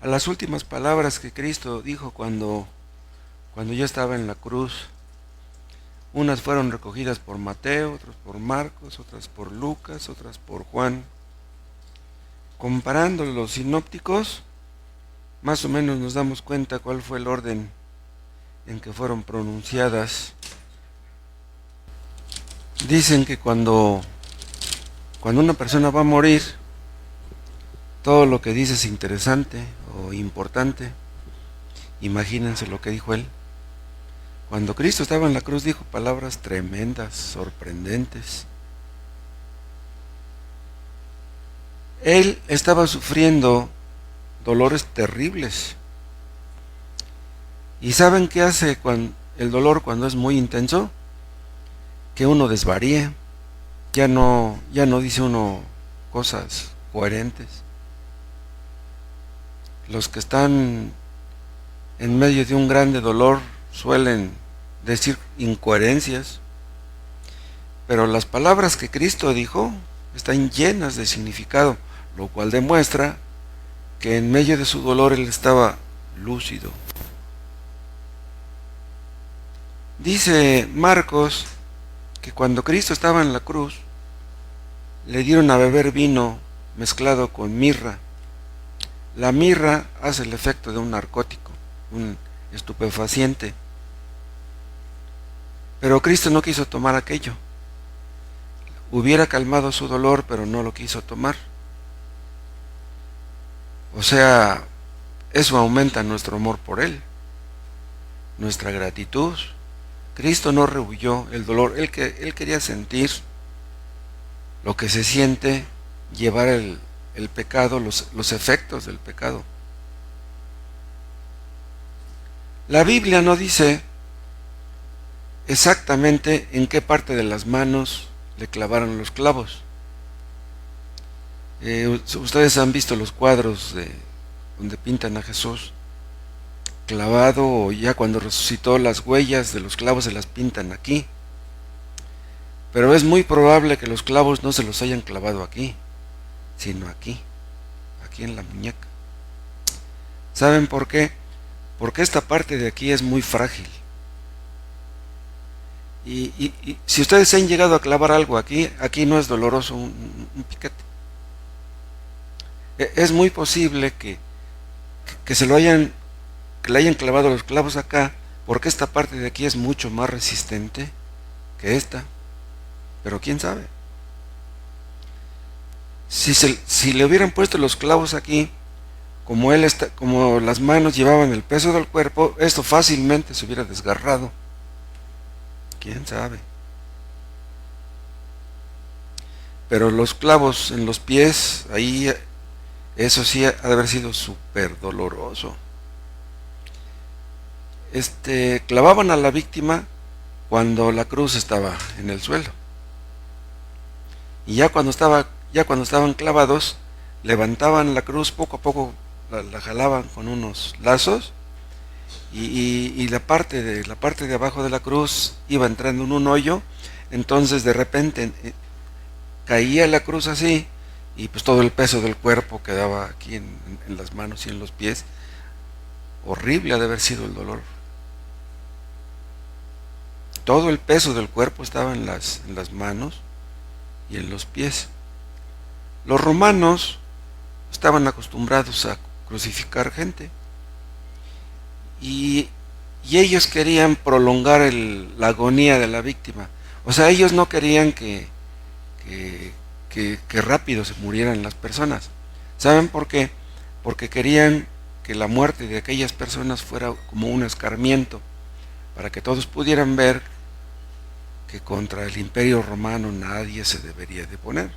a las últimas palabras que Cristo dijo cuando ya estaba en la cruz. Unas fueron recogidas por Mateo, otras por Marcos, otras por Lucas, otras por Juan. Comparando los sinópticos, más o menos nos damos cuenta cuál fue el orden en que fueron pronunciadas. Dicen que cuando una persona va a morir, todo lo que dice es interesante o importante. Imagínense lo que dijo él. Cuando Cristo estaba en la cruz dijo palabras tremendas, sorprendentes. Él estaba sufriendo dolores terribles. ¿Y saben qué hace el dolor cuando es muy intenso? Que uno desvaríe, ya no dice uno cosas coherentes. Los que están en medio de un grande dolor suelen decir incoherencias, pero las palabras que Cristo dijo están llenas de significado, lo cual demuestra que en medio de su dolor él estaba lúcido. Dice Marcos que cuando Cristo estaba en la cruz, le dieron a beber vino mezclado con mirra. La mirra hace el efecto de un narcótico, un estupefaciente. Pero Cristo no quiso tomar aquello. Hubiera calmado su dolor, pero no lo quiso tomar. O sea, eso aumenta nuestro amor por Él, nuestra gratitud. Cristo no rehuyó el dolor, Él quería sentir lo que se siente llevar el pecado, los efectos del pecado. La Biblia no dice exactamente en qué parte de las manos le clavaron los clavos. Ustedes han visto los cuadros donde pintan a Jesús clavado, o ya cuando resucitó las huellas de los clavos se las pintan aquí. Pero es muy probable que los clavos no se los hayan clavado aquí, sino aquí en la muñeca. ¿Saben por qué? Porque esta parte de aquí es muy frágil. Y si ustedes han llegado a clavar algo aquí no es doloroso un piquete. Es muy posible que que le hayan clavado los clavos acá, porque esta parte de aquí es mucho más resistente que esta. Pero quién sabe. Si le hubieran puesto los clavos aquí, como las manos llevaban el peso del cuerpo, esto fácilmente se hubiera desgarrado. Quién sabe. Pero los clavos en los pies, ahí, eso sí ha de haber sido súper doloroso. Clavaban a la víctima cuando la cruz estaba en el suelo. Y ya cuando estaban clavados, levantaban la cruz poco a poco, la jalaban con unos lazos, y la parte de abajo de la cruz iba entrando en un hoyo. Entonces de repente caía la cruz así, y pues todo el peso del cuerpo quedaba aquí en las manos y en los pies. Horrible ha de haber sido el dolor. Todo el peso del cuerpo estaba en las manos y en los pies. Los romanos estaban acostumbrados a crucificar gente, y ellos querían prolongar la agonía de la víctima. O sea, ellos no querían que rápido se murieran las personas. ¿Saben por qué? Porque querían que la muerte de aquellas personas fuera como un escarmiento, para que todos pudieran ver que contra el imperio romano nadie se debería de poner.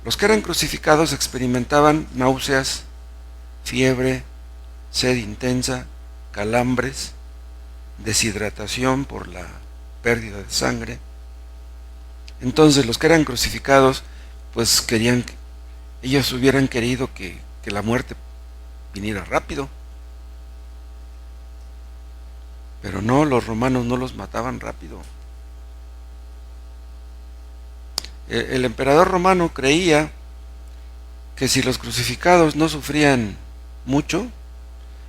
Los que eran crucificados experimentaban náuseas, fiebre, sed intensa, calambres, deshidratación por la pérdida de sangre. Entonces los que eran crucificados, pues ellos hubieran querido que la muerte viniera rápido. Pero no, los romanos no los mataban rápido. El emperador romano creía que si los crucificados no sufrían mucho,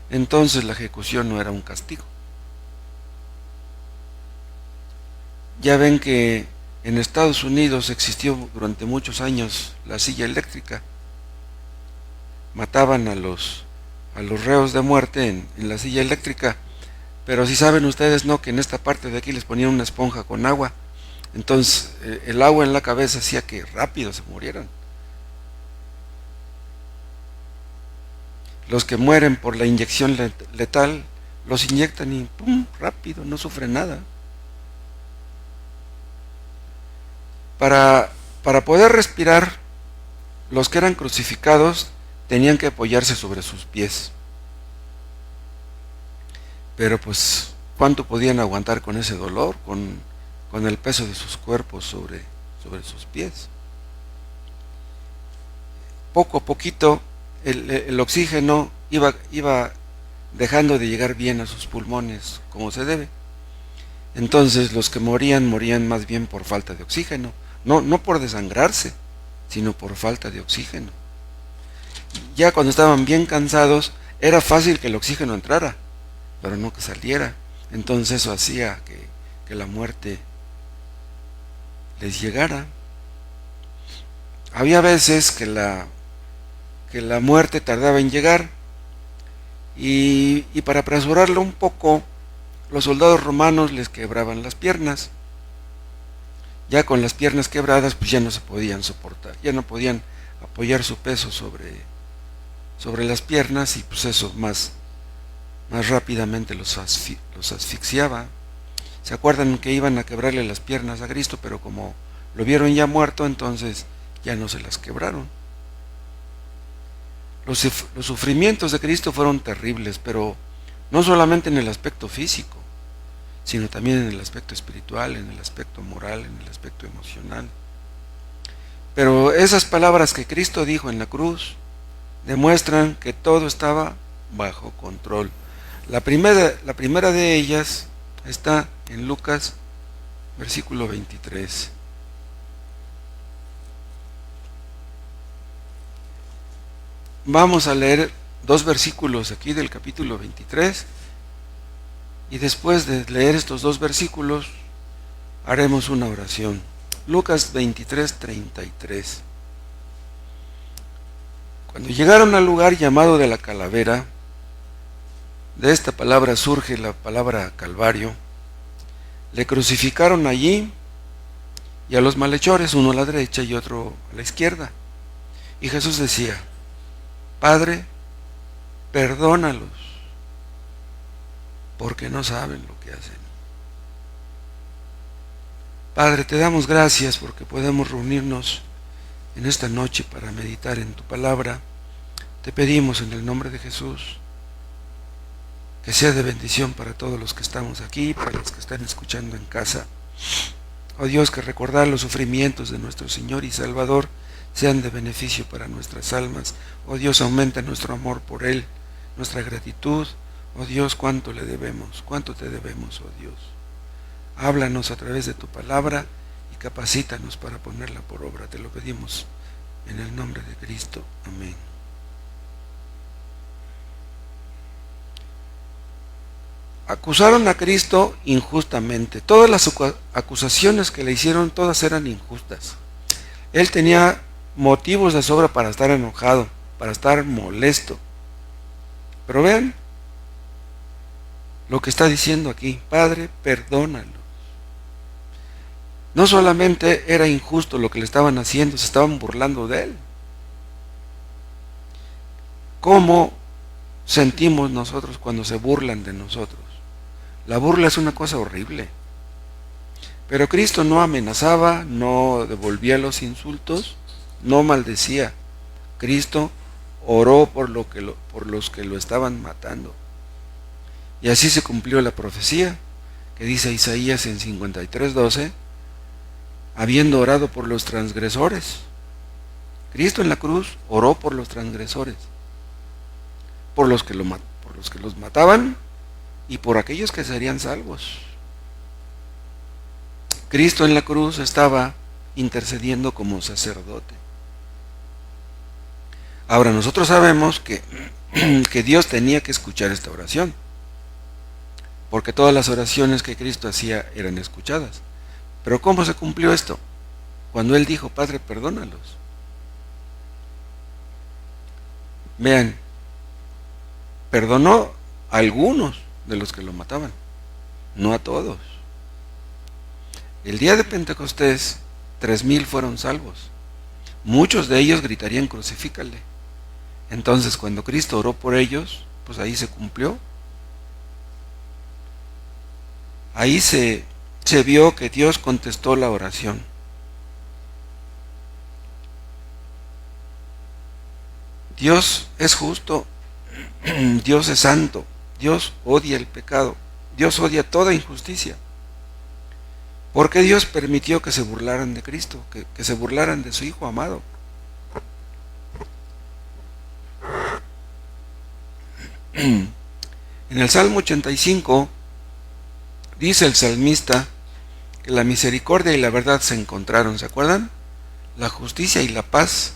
entonces la ejecución no era un castigo. Ya ven que en Estados Unidos existió durante muchos años la silla eléctrica. Mataban a los reos de muerte en la silla eléctrica, pero si saben ustedes, no, que en esta parte de aquí les ponían una esponja con agua, entonces el agua en la cabeza hacía que rápido se murieran. Los que mueren por la inyección letal, los inyectan y ¡pum!, rápido, no sufren nada. Para poder respirar, los que eran crucificados tenían que apoyarse sobre sus pies. Pero pues, ¿cuánto podían aguantar con ese dolor, con el peso de sus cuerpos sobre sus pies? Poco a poquito el oxígeno iba dejando de llegar bien a sus pulmones como se debe. Entonces los que morían más bien por falta de oxígeno, no por desangrarse, sino por falta de oxígeno. Ya cuando estaban bien cansados, era fácil que el oxígeno entrara, pero no que saliera. Entonces eso hacía que la muerte les llegara. Había veces que la muerte tardaba en llegar, y para apresurarlo un poco, los soldados romanos les quebraban las piernas. Ya con las piernas quebradas, pues ya no se podían soportar, ya no podían apoyar su peso sobre las piernas, y pues eso más rápidamente los asfixiaba. ¿Se acuerdan que iban a quebrarle las piernas a Cristo, pero como lo vieron ya muerto, entonces ya no se las quebraron? Los sufrimientos de Cristo fueron terribles, pero no solamente en el aspecto físico, sino también en el aspecto espiritual, en el aspecto moral, en el aspecto emocional. Pero esas palabras que Cristo dijo en la cruz demuestran que todo estaba bajo control. La primera de ellas está en Lucas, versículo 23. Vamos a leer 2 versículos aquí del capítulo 23, y después de leer estos 2 versículos haremos una oración. Lucas 23, 33. Cuando llegaron al lugar llamado de la Calavera, de esta palabra surge la palabra Calvario, le crucificaron allí, y a los malhechores, uno a la derecha y otro a la izquierda. Y Jesús decía: Padre, perdónalos, porque no saben lo que hacen. Padre, te damos gracias porque podemos reunirnos en esta noche para meditar en tu palabra. Te pedimos en el nombre de Jesús que sea de bendición para todos los que estamos aquí, para los que están escuchando en casa. Oh Dios, que recordar los sufrimientos de nuestro Señor y Salvador sean de beneficio para nuestras almas. Oh Dios, aumenta nuestro amor por Él, nuestra gratitud. Oh Dios, cuánto le debemos, cuánto te debemos, oh Dios. Háblanos a través de tu palabra y capacítanos para ponerla por obra. Te lo pedimos en el nombre de Cristo. Amén. Acusaron a Cristo injustamente. Todas las acusaciones que le hicieron, todas eran injustas. Él tenía motivos de sobra para estar enojado, para estar molesto. Pero vean lo que está diciendo aquí: Padre, perdónalos. No solamente era injusto lo que le estaban haciendo, se estaban burlando de Él. ¿Cómo sentimos nosotros cuando se burlan de nosotros? La burla es una cosa horrible. Pero Cristo no amenazaba, no devolvía los insultos, no maldecía. Cristo oró por los que lo estaban matando. Y así se cumplió la profecía que dice Isaías en 53:12, habiendo orado por los transgresores. Cristo en la cruz oró por los transgresores, por los que los mataban y por aquellos que serían salvos. Cristo en la cruz estaba intercediendo como sacerdote. Ahora nosotros sabemos que que Dios tenía que escuchar esta oración, porque todas las oraciones que Cristo hacía eran escuchadas. Pero ¿cómo se cumplió esto? Cuando Él dijo, Padre, perdónalos. Vean, perdonó a algunos de los que lo mataban, no a todos. El día de Pentecostés, 3,000 fueron salvos. Muchos de ellos gritarían, crucifícale. Entonces, cuando Cristo oró por ellos, pues ahí se cumplió. Ahí se vio que Dios contestó la oración. Dios es justo, Dios es santo, Dios odia el pecado, Dios odia toda injusticia. ¿Por qué Dios permitió que se burlaran de Cristo, que se burlaran de su Hijo amado? En el Salmo 85 dice el salmista que la misericordia y la verdad se encontraron, ¿se acuerdan? La justicia y la paz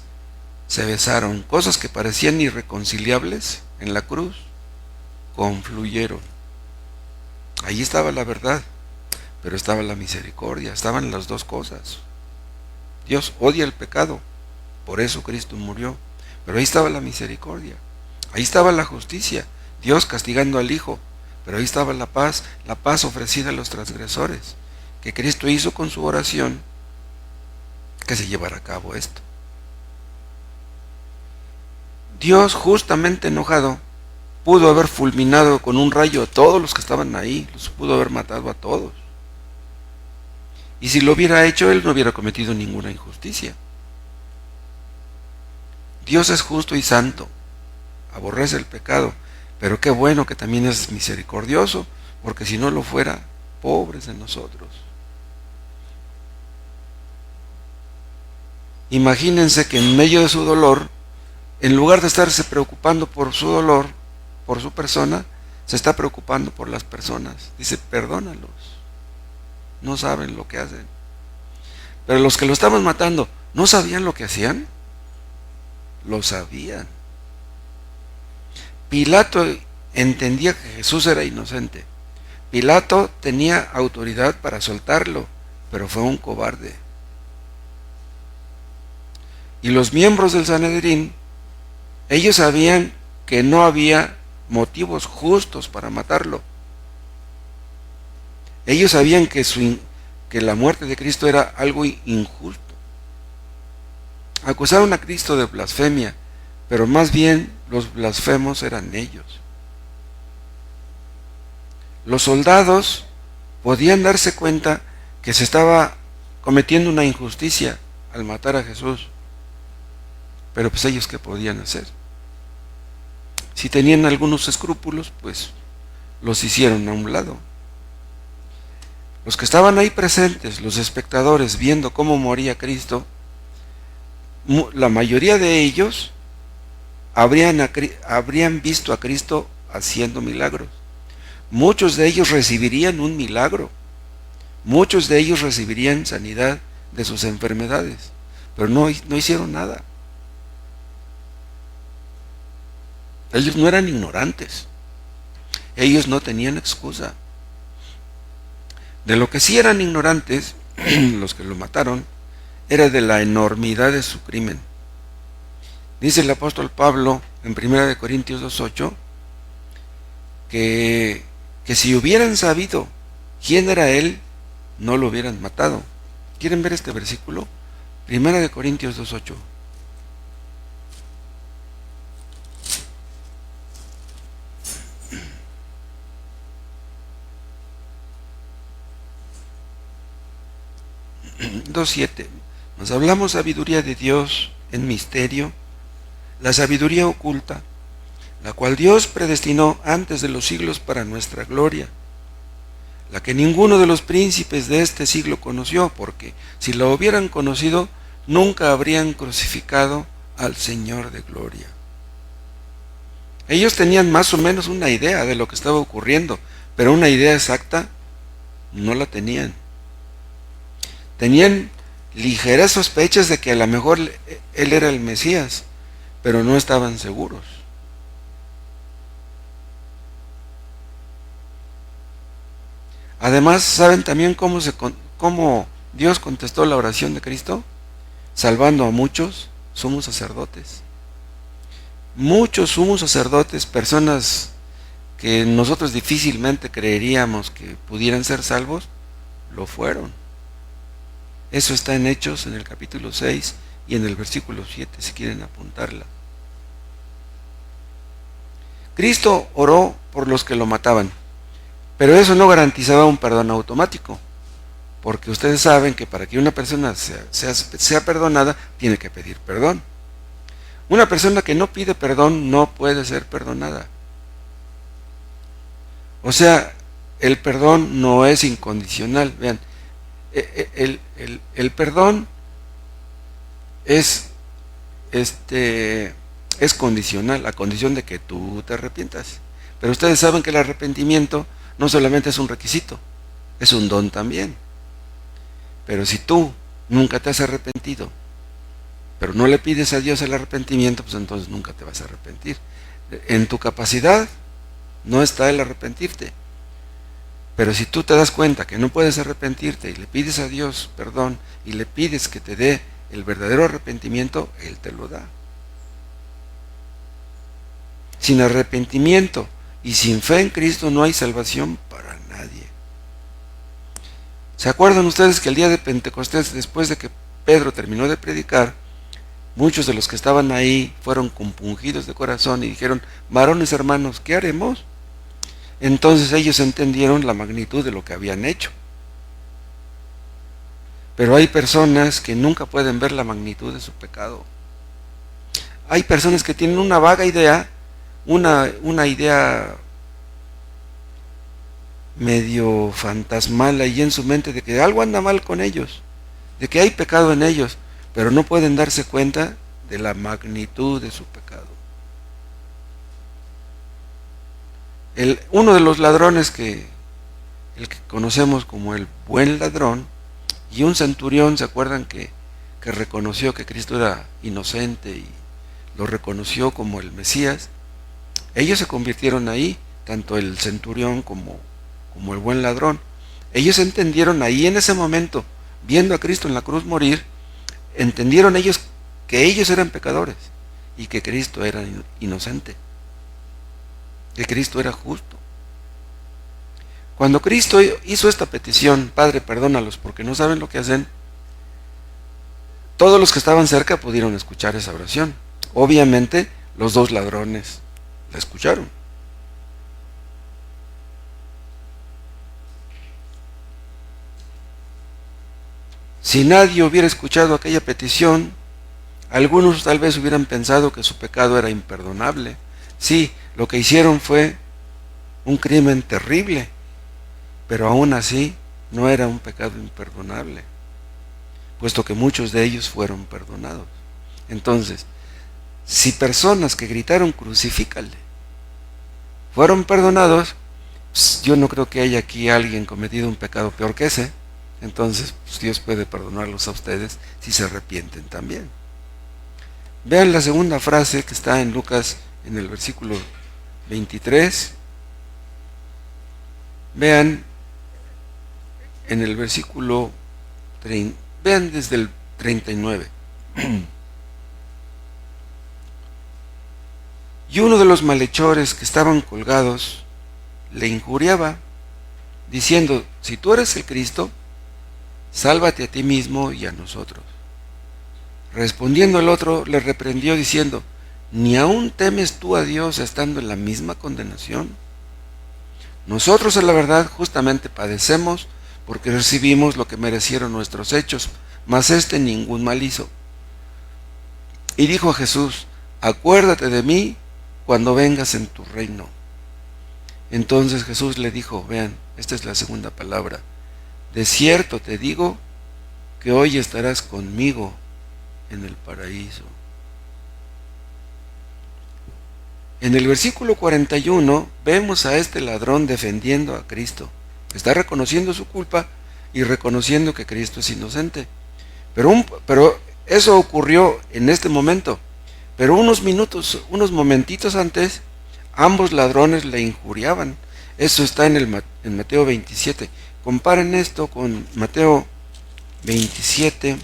se besaron, cosas que parecían irreconciliables en la cruz, confluyeron. Allí estaba la verdad, pero estaba la misericordia, estaban las dos cosas. Dios odia el pecado, por eso Cristo murió, pero ahí estaba la misericordia, ahí estaba la justicia, Dios castigando al Hijo, pero ahí estaba la paz ofrecida a los transgresores, que Cristo hizo con su oración que se llevara a cabo esto. Dios, justamente enojado, pudo haber fulminado con un rayo a todos los que estaban ahí, los pudo haber matado a todos. Y si lo hubiera hecho, Él no hubiera cometido ninguna injusticia. Dios es justo y santo, aborrece el pecado, pero qué bueno que también es misericordioso, porque si no lo fuera, pobres de nosotros. Imagínense que en medio de su dolor, en lugar de estarse preocupando por su dolor, por su persona, se está preocupando por las personas. Dice, perdónalos, no saben lo que hacen. Pero los que lo estaban matando, ¿no sabían lo que hacían? Lo sabían. Pilato entendía que Jesús era inocente. Pilato tenía autoridad para soltarlo, pero fue un cobarde. Y los miembros del Sanedrín, ellos sabían que no había motivos justos para matarlo. Ellos sabían que la muerte de Cristo era algo injusto. Acusaron a Cristo de blasfemia, pero más bien los blasfemos eran ellos. Los soldados podían darse cuenta que se estaba cometiendo una injusticia al matar a Jesús, pero pues ellos ¿qué podían hacer? Si tenían algunos escrúpulos, pues los hicieron a un lado. Los que estaban ahí presentes, los espectadores, viendo cómo moría Cristo, la mayoría de ellos habrían visto a Cristo haciendo milagros. Muchos de ellos recibirían un milagro. Muchos de ellos recibirían sanidad de sus enfermedades, pero no hicieron nada. Ellos no eran ignorantes. Ellos no tenían excusa. De lo que sí eran ignorantes, los que lo mataron, era de la enormidad de su crimen. Dice el apóstol Pablo en 1 Corintios 2:8 que si hubieran sabido quién era él, no lo hubieran matado. ¿Quieren ver este versículo? 1 Corintios 2:8. Nos hablamos sabiduría de Dios en misterio, la sabiduría oculta, la cual Dios predestinó antes de los siglos para nuestra gloria, la que ninguno de los príncipes de este siglo conoció, porque si la hubieran conocido, nunca habrían crucificado al Señor de gloria. Ellos tenían más o menos una idea de lo que estaba ocurriendo, pero una idea exacta no la tenían. Tenían ligeras sospechas de que a lo mejor él era el Mesías, pero no estaban seguros. Además, ¿saben también cómo Dios contestó la oración de Cristo? Salvando a muchos sumos sacerdotes. Muchos sumos sacerdotes, personas que nosotros difícilmente creeríamos que pudieran ser salvos, lo fueron. Eso está en Hechos, en el capítulo 6 y en el versículo 7, si quieren apuntarla. Cristo oró por los que lo mataban, pero eso no garantizaba un perdón automático, porque ustedes saben que para que una persona sea perdonada, tiene que pedir perdón. Una persona que no pide perdón no puede ser perdonada. O sea, el perdón no es incondicional. Vean, el perdón es condicional, a condición de que tú te arrepientas. Pero ustedes saben que el arrepentimiento no solamente es un requisito, es un don también. Pero si tú nunca te has arrepentido, pero no le pides a Dios el arrepentimiento, pues entonces nunca te vas a arrepentir. En tu capacidad no está el arrepentirte. Pero si tú te das cuenta que no puedes arrepentirte y le pides a Dios perdón y le pides que te dé el verdadero arrepentimiento, Él te lo da. Sin arrepentimiento y sin fe en Cristo no hay salvación para nadie. ¿Se acuerdan ustedes que el día de Pentecostés, después de que Pedro terminó de predicar, muchos de los que estaban ahí fueron compungidos de corazón y dijeron: varones hermanos, ¿qué haremos? Entonces ellos entendieron la magnitud de lo que habían hecho. Pero hay personas que nunca pueden ver la magnitud de su pecado. Hay personas que tienen una vaga idea, una idea medio fantasmal ahí en su mente de que algo anda mal con ellos, de que hay pecado en ellos, pero no pueden darse cuenta de la magnitud de su pecado. Uno de los ladrones el que conocemos como el buen ladrón, y un centurión, ¿se acuerdan que reconoció que Cristo era inocente y lo reconoció como el Mesías? Ellos se convirtieron ahí, tanto el centurión como el buen ladrón. Ellos entendieron ahí en ese momento, viendo a Cristo en la cruz morir, entendieron ellos que ellos eran pecadores y que Cristo era inocente, que Cristo era justo. Cuando Cristo hizo esta petición: Padre, perdónalos porque no saben lo que hacen, todos los que estaban cerca pudieron escuchar esa oración. Obviamente los dos ladrones la escucharon. Si nadie hubiera escuchado aquella petición, algunos tal vez hubieran pensado que su pecado era imperdonable. Sí, lo que hicieron fue un crimen terrible, pero aún así no era un pecado imperdonable, puesto que muchos de ellos fueron perdonados. Entonces, si personas que gritaron crucifícale fueron perdonados, pues yo no creo que haya aquí alguien cometido un pecado peor que ese. Entonces, pues Dios puede perdonarlos a ustedes si se arrepienten también. Vean la segunda frase que está en Lucas, en el versículo 23. Vean en el versículo 30, vean desde el 39. Y uno de los malhechores que estaban colgados le injuriaba, diciendo: si tú eres el Cristo, sálvate a ti mismo y a nosotros. Respondiendo el otro, le reprendió diciendo: ¿ni aún temes tú a Dios estando en la misma condenación? Nosotros, a la verdad, justamente padecemos porque recibimos lo que merecieron nuestros hechos, mas éste ningún mal hizo. Y dijo a Jesús: acuérdate de mí cuando vengas en tu reino. Entonces Jesús le dijo, vean, esta es la segunda palabra: de cierto te digo que hoy estarás conmigo en el paraíso. En el versículo 41 vemos a este ladrón defendiendo a Cristo. Está reconociendo su culpa y reconociendo que Cristo es inocente. Pero eso ocurrió en este momento. Pero unos momentitos antes, ambos ladrones le injuriaban. Eso está en Mateo 27. Comparen esto con Mateo 27.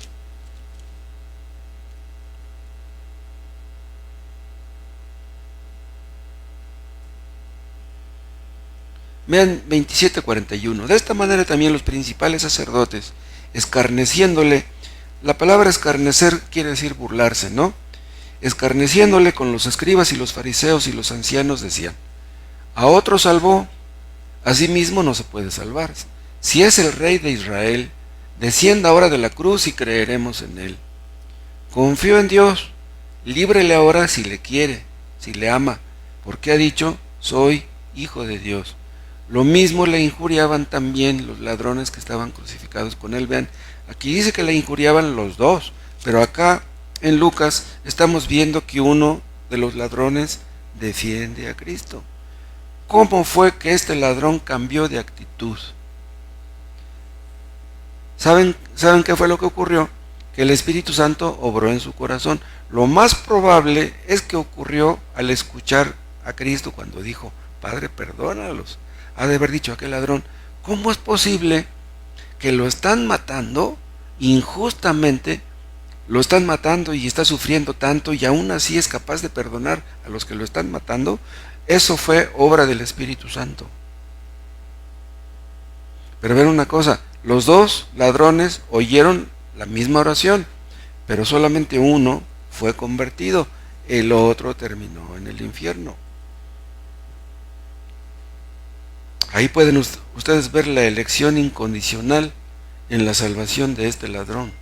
Vean 27:41. De esta manera también los principales sacerdotes, escarneciéndole, la palabra escarnecer quiere decir burlarse, ¿no? Escarneciéndole con los escribas y los fariseos y los ancianos decían: a otro salvó, a sí mismo no se puede salvar. Si es el Rey de Israel, descienda ahora de la cruz y creeremos en él. Confío en Dios, líbrele ahora si le quiere, si le ama, porque ha dicho: soy hijo de Dios. Lo mismo le injuriaban también los ladrones que estaban crucificados con él. Vean, aquí dice que le injuriaban los dos, pero acá en Lucas estamos viendo que uno de los ladrones defiende a Cristo. ¿Cómo fue que este ladrón cambió de actitud? ¿Saben qué fue lo que ocurrió? Que el Espíritu Santo obró en su corazón. Lo más probable es que ocurrió al escuchar a Cristo cuando dijo: Padre, perdónalos. Ha de haber dicho aquel ladrón: ¿cómo es posible que lo están matando injustamente? Lo están matando y está sufriendo tanto, y aún así es capaz de perdonar a los que lo están matando. Eso fue obra del Espíritu Santo. Pero ven una cosa, los dos ladrones oyeron la misma oración, pero solamente uno fue convertido, el otro terminó en el infierno. Ahí pueden ustedes ver la elección incondicional en la salvación de este ladrón.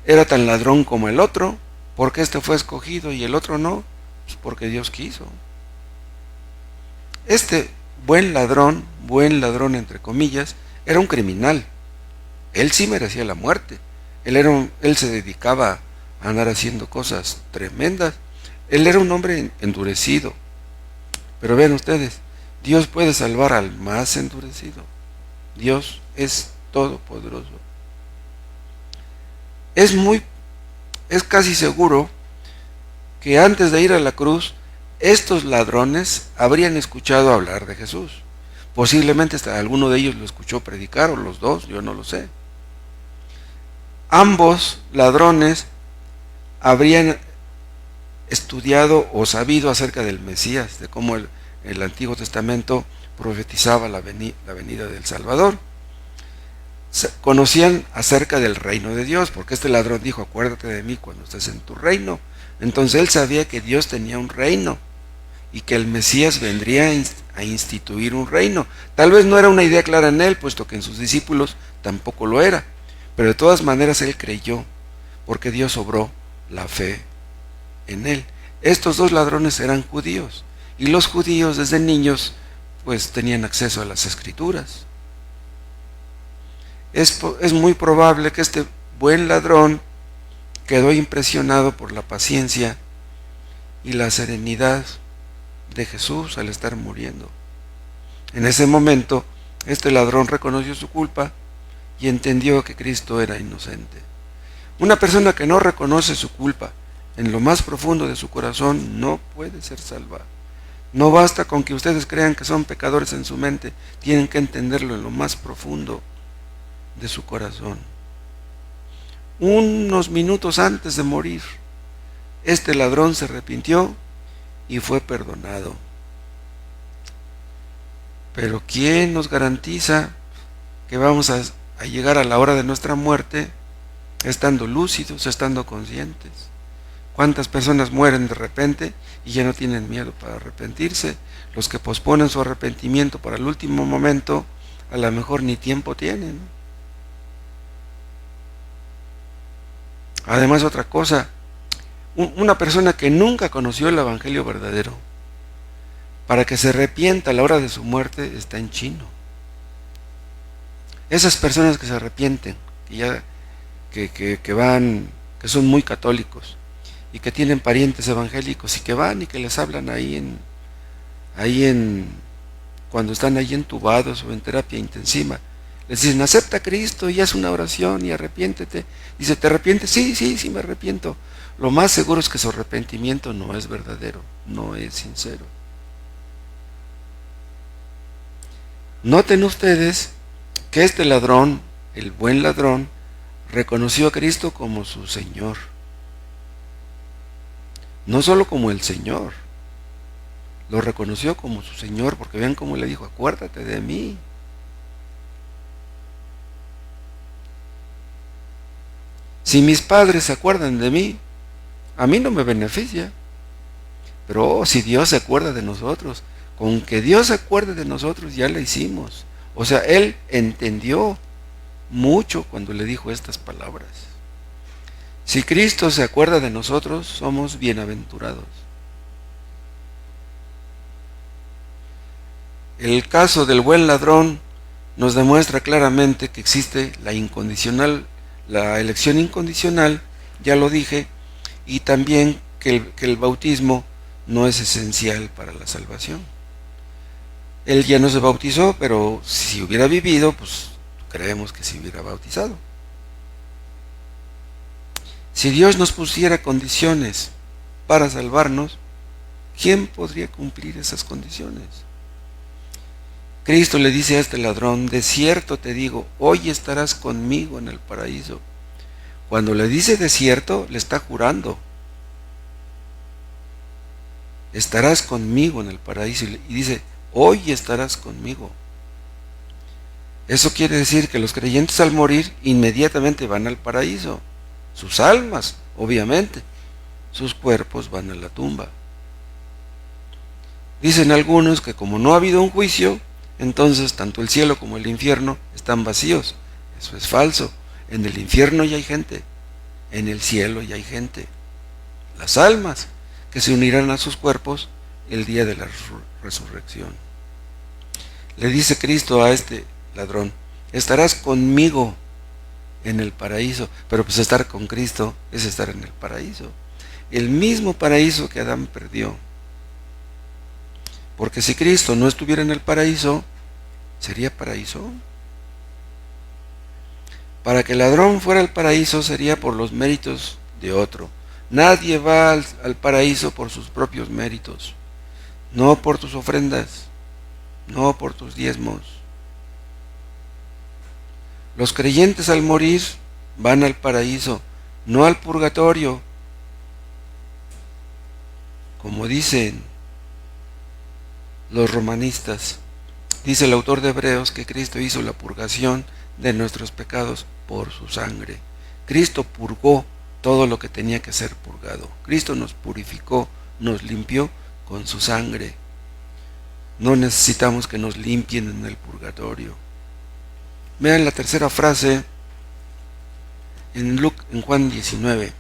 Era tan ladrón como el otro, porque este fue escogido y el otro no, pues porque Dios quiso. Este buen ladrón entre comillas, era un criminal. Él sí merecía la muerte. Él se dedicaba a andar haciendo cosas tremendas. Él era un hombre endurecido. Pero vean ustedes, Dios puede salvar al más endurecido. Dios es todopoderoso. Es casi seguro que antes de ir a la cruz, estos ladrones habrían escuchado hablar de Jesús. Posiblemente hasta alguno de ellos lo escuchó predicar, o los dos, yo no lo sé. Ambos ladrones habrían estudiado o sabido acerca del Mesías, de cómo el Antiguo Testamento profetizaba la venida del Salvador. Conocían acerca del reino de Dios, porque este ladrón dijo: acuérdate de mí cuando estés en tu reino. Entonces él sabía que Dios tenía un reino y que el Mesías vendría a instituir un reino. Tal vez no era una idea clara en él, puesto que en sus discípulos tampoco lo era, pero de todas maneras él creyó, porque Dios obró la fe en él. Estos dos ladrones eran judíos, y los judíos desde niños pues tenían acceso a las escrituras. Es muy probable que este buen ladrón quedó impresionado por la paciencia y la serenidad de Jesús al estar muriendo. En ese momento, este ladrón reconoció su culpa y entendió que Cristo era inocente. Una persona que no reconoce su culpa en lo más profundo de su corazón no puede ser salva. No basta con que ustedes crean que son pecadores en su mente, tienen que entenderlo en lo más profundo de su corazón. Unos minutos antes de morir, este ladrón se arrepintió y fue perdonado. Pero ¿quién nos garantiza que vamos a llegar a la hora de nuestra muerte estando lúcidos, estando conscientes? ¿Cuántas personas mueren de repente y ya no tienen miedo para arrepentirse? Los que posponen su arrepentimiento para el último momento, a lo mejor ni tiempo tienen. Además, otra cosa, una persona que nunca conoció el Evangelio verdadero, para que se arrepienta a la hora de su muerte, está en chino. Esas personas que se arrepienten, que son muy católicos y que tienen parientes evangélicos y que van y que les hablan cuando están ahí entubados o en terapia intensiva, les dicen: acepta a Cristo y haz una oración y arrepiéntete. Dice: ¿te arrepientes? Sí, me arrepiento. Lo más seguro es que su arrepentimiento no es verdadero, no es sincero. Noten ustedes que este ladrón, el buen ladrón, reconoció a Cristo como su Señor. No solo como el Señor, lo reconoció como su Señor, porque vean cómo le dijo, acuérdate de mí. Si mis padres se acuerdan de mí, a mí no me beneficia. Pero si Dios se acuerda de nosotros, con que Dios se acuerde de nosotros ya le hicimos. O sea, Él entendió mucho cuando le dijo estas palabras. Si Cristo se acuerda de nosotros, somos bienaventurados. El caso del buen ladrón nos demuestra claramente que existe la elección incondicional, ya lo dije, y también que el bautismo no es esencial para la salvación. Él ya no se bautizó, pero si hubiera vivido, pues creemos que se hubiera bautizado. Si Dios nos pusiera condiciones para salvarnos, ¿quién podría cumplir esas condiciones? Cristo le dice a este ladrón, de cierto te digo, hoy estarás conmigo en el paraíso. Cuando le dice de cierto, le está jurando. Estarás conmigo en el paraíso. Y dice, hoy estarás conmigo. Eso quiere decir que los creyentes al morir inmediatamente van al paraíso. Sus almas, obviamente. Sus cuerpos van a la tumba. Dicen algunos que como no ha habido un juicio, entonces tanto el cielo como el infierno están vacíos. Eso es falso. En el infierno ya hay gente. En el cielo ya hay gente. Las almas que se unirán a sus cuerpos el día de la resurrección. Le dice Cristo a este ladrón, estarás conmigo en el paraíso. Pero pues estar con Cristo es estar en el paraíso. El mismo paraíso que Adán perdió. Porque si Cristo no estuviera en el paraíso, ¿sería paraíso? Para que el ladrón fuera al paraíso sería por los méritos de otro. Nadie va al paraíso por sus propios méritos, no por tus ofrendas, no por tus diezmos. Los creyentes al morir van al paraíso, no al purgatorio, como dicen los romanistas. Dice el autor de Hebreos que Cristo hizo la purgación de nuestros pecados por su sangre. Cristo purgó todo lo que tenía que ser purgado. Cristo nos purificó, nos limpió con su sangre. No necesitamos que nos limpien en el purgatorio. Vean la tercera frase en Juan 19.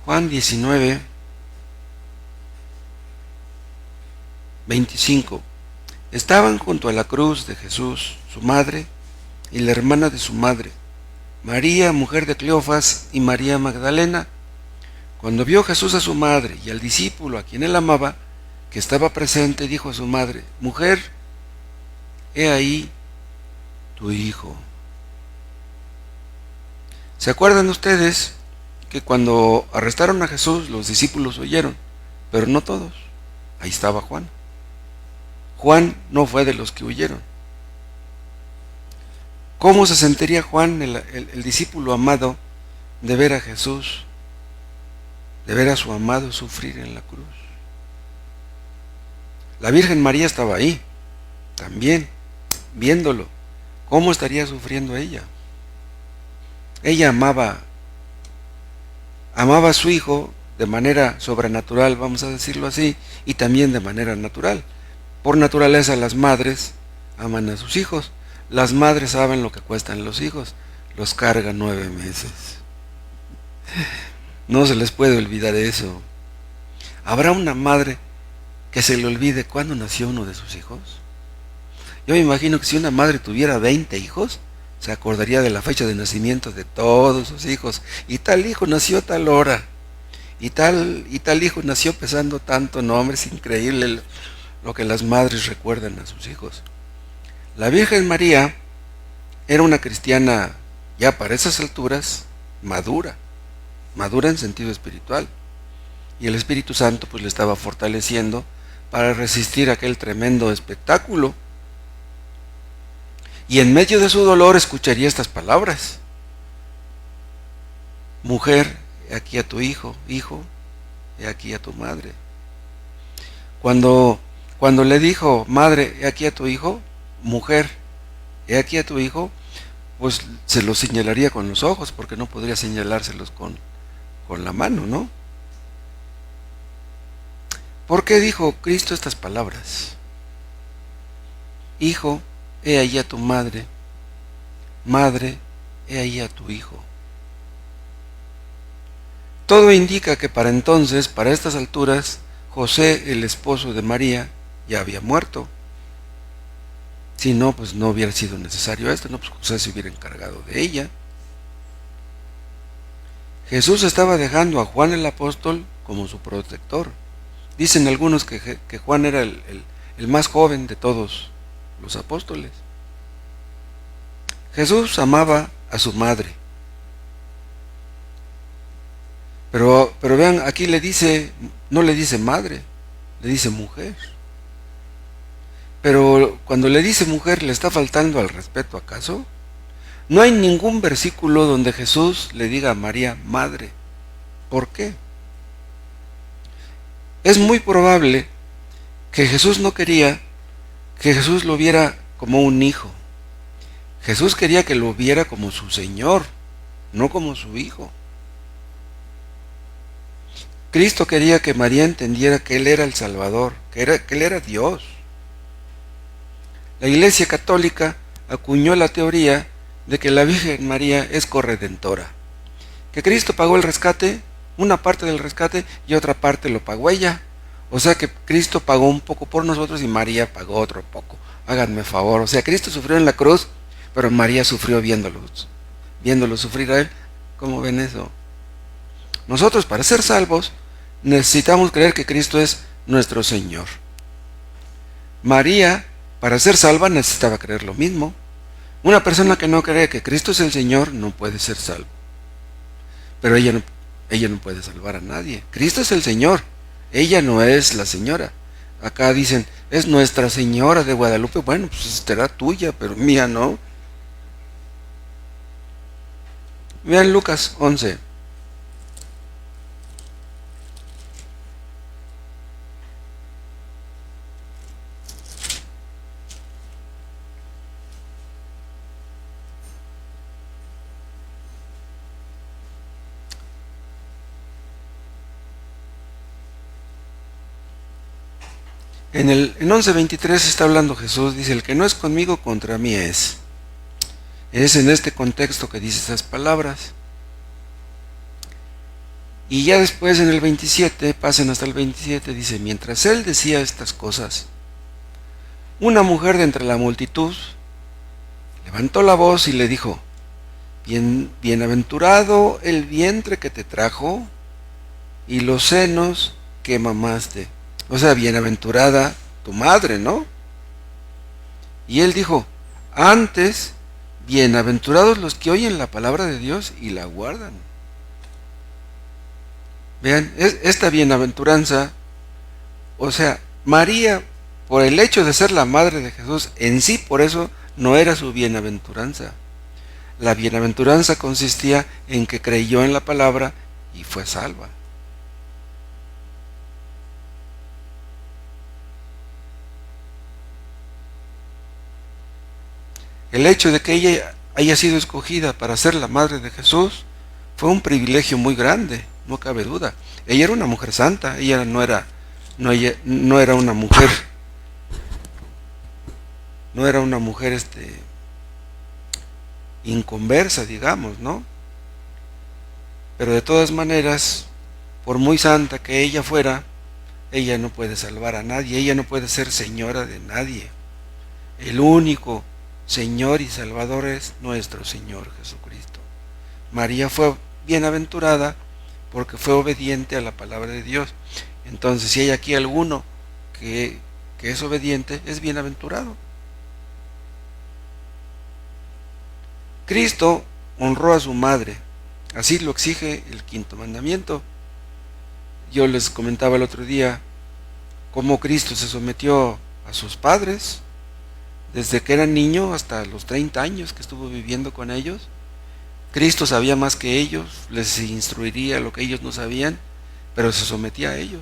Juan 19, 25. Estaban junto a la cruz de Jesús, su madre y la hermana de su madre, María, mujer de Cleofas, y María Magdalena. Cuando vio Jesús a su madre y al discípulo a quien él amaba, que estaba presente, dijo a su madre, mujer, he ahí tu hijo. ¿Se acuerdan ustedes que cuando arrestaron a Jesús los discípulos oyeron? Pero no todos. Ahí estaba Juan. Juan no fue de los que huyeron. ¿Cómo se sentiría Juan, el discípulo amado, de ver a Jesús, de ver a su amado sufrir en la cruz? La Virgen María estaba ahí, también, viéndolo. ¿Cómo estaría sufriendo ella? Ella amaba a su hijo de manera sobrenatural, vamos a decirlo así, y también de manera natural. Por naturaleza las madres aman a sus hijos. Las madres saben lo que cuestan los hijos, los cargan 9 meses. No se les puede olvidar eso. ¿Habrá una madre que se le olvide cuándo nació uno de sus hijos? Yo me imagino que si una madre tuviera 20 hijos, se acordaría de la fecha de nacimiento de todos sus hijos. Y tal hijo nació a tal hora. Y tal hijo nació pesando tanto. No, hombre, es increíble lo que las madres recuerdan a sus hijos. La Virgen María era una cristiana ya para esas alturas madura. madura en sentido espiritual. Y el Espíritu Santo pues le estaba fortaleciendo para resistir aquel tremendo espectáculo. Y en medio de su dolor escucharía estas palabras: mujer, he aquí a tu hijo; hijo, he aquí a tu madre. Cuando le dijo, madre, he aquí a tu hijo; mujer, he aquí a tu hijo, pues se lo señalaría con los ojos, porque no podría señalárselos con la mano, ¿no? ¿Por qué dijo Cristo estas palabras? Hijo, he ahí a tu madre; madre, he ahí a tu hijo. Todo indica que para entonces, para estas alturas, José, el esposo de María, ya había muerto. Si no, pues no hubiera sido necesario esto, ¿no? Pues José se hubiera encargado de ella. Jesús estaba dejando a Juan el apóstol como su protector. Dicen algunos que Juan era el más joven de todos los apóstoles. Jesús amaba a su madre. Pero vean, aquí no le dice madre, le dice mujer. Pero cuando le dice mujer, ¿le está faltando al respeto acaso? No hay ningún versículo donde Jesús le diga a María madre. ¿Por qué? Es muy probable que Jesús no quería que Jesús lo viera como un hijo. Jesús quería que lo viera como su Señor, no como su hijo. Cristo quería que María entendiera que Él era el Salvador, que Él era Dios. La Iglesia Católica acuñó la teoría de que la Virgen María es corredentora, que Cristo pagó el rescate, una parte del rescate, y otra parte lo pagó ella. O sea que Cristo pagó un poco por nosotros y María pagó otro poco. Háganme favor, o sea, Cristo sufrió en la cruz, pero María sufrió viéndolo sufrir a Él. ¿Cómo ven eso? Nosotros, para ser salvos, necesitamos creer que Cristo es nuestro Señor. María, para ser salva, necesitaba creer lo mismo. Una persona que no cree que Cristo es el Señor no puede ser salvo. Pero ella no puede salvar a nadie. Cristo es el Señor, ella no es la señora. Acá dicen, es Nuestra Señora de Guadalupe. Bueno, pues será tuya, pero mía no. Vean Lucas 11. En 11:23 está hablando Jesús, dice, el que no es conmigo, contra mí es. Es en este contexto que dice esas palabras. Y ya después en el 27, pasen hasta el 27, dice, mientras él decía estas cosas, una mujer de entre la multitud levantó la voz y le dijo, bienaventurado el vientre que te trajo y los senos que mamaste. O sea, bienaventurada tu madre, ¿no? Y él dijo, antes, bienaventurados los que oyen la palabra de Dios y la guardan. Vean, esta bienaventuranza, o sea, María, por el hecho de ser la madre de Jesús, en sí por eso no era su bienaventuranza. La bienaventuranza consistía en que creyó en la palabra y fue salva. El hecho de que ella haya sido escogida para ser la madre de Jesús fue un privilegio muy grande, no cabe duda. Ella era una mujer santa, ella no era una mujer, inconversa, digamos, ¿no? Pero de todas maneras, por muy santa que ella fuera, ella no puede salvar a nadie, ella no puede ser señora de nadie. El único Señor y Salvador es nuestro Señor Jesucristo. María fue bienaventurada porque fue obediente a la palabra de Dios. Entonces, si hay aquí alguno que es obediente, es bienaventurado. Cristo honró a su madre, Así lo exige el quinto mandamiento. Yo les comentaba el otro día cómo Cristo se sometió a sus padres desde que era niño hasta los 30 años que estuvo viviendo con ellos. Cristo sabía más que ellos, les instruiría lo que ellos no sabían, pero se sometía a ellos.